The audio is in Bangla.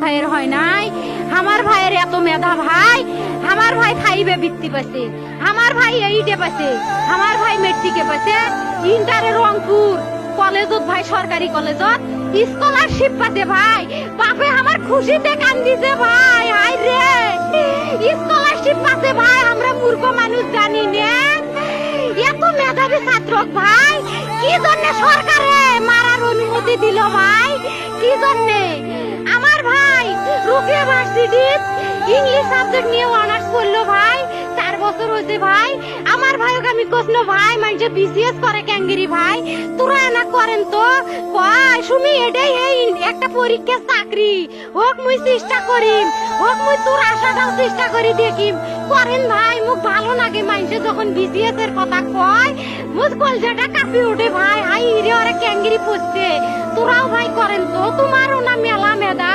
ভাইয়ের হয় নাই। আমার ভাইয়ের এত মেধা ভাই, আমার ভাই 5-এ বৃত্তি পাইছে, আমার ভাই 8-এ পাইছে, আমার ভাই মেট্রিকে পাইছে, ইন্টারে রংপুর কলেজত ভাই, সরকারি কলেজত স্কলারশিপ পাতে ভাই। বাপে আমার খুশিতে কান্দিছে ভাই, হাই রে স্কলারশিপ পাতে ভাই। আমরা মূর্খ মানুষ জানি না এত মেধাবী ছাত্র ভাই কি জন্য সরকারে মারার অনুমতি দিল ভাই, কি জন্য? আমার ভাই রুকিয়া ভার্সিটি ইংলিশ সাবজেক্ট নিয়ে অনার্স করলো ভাই, 4 বছর হয়েছে ভাই। আমার ভাইকে আমি কইছিল ভাই মানুষে বিসিএস করে ক্যাঙ্গেরি ভাই, তোরা না করেন তো কয় সুমি এটাই এই একটা পরীক্ষা চাকরি হোক, মুই চেষ্টা করিম, হোক মুই তোর আশাটাও চেষ্টা করি দেখিম। করেন ভাই, মুখ ভালো লাগে মানুষে যখন বিসিএস এর কথা কয়, মুখ কলজাটা কাঁপি উঠে ভাই, হাই রে ওরা ক্যাঙ্গেরি পড়ছে। তোরাও ভাই করেন তো, তোমারও না মেলা মেধা।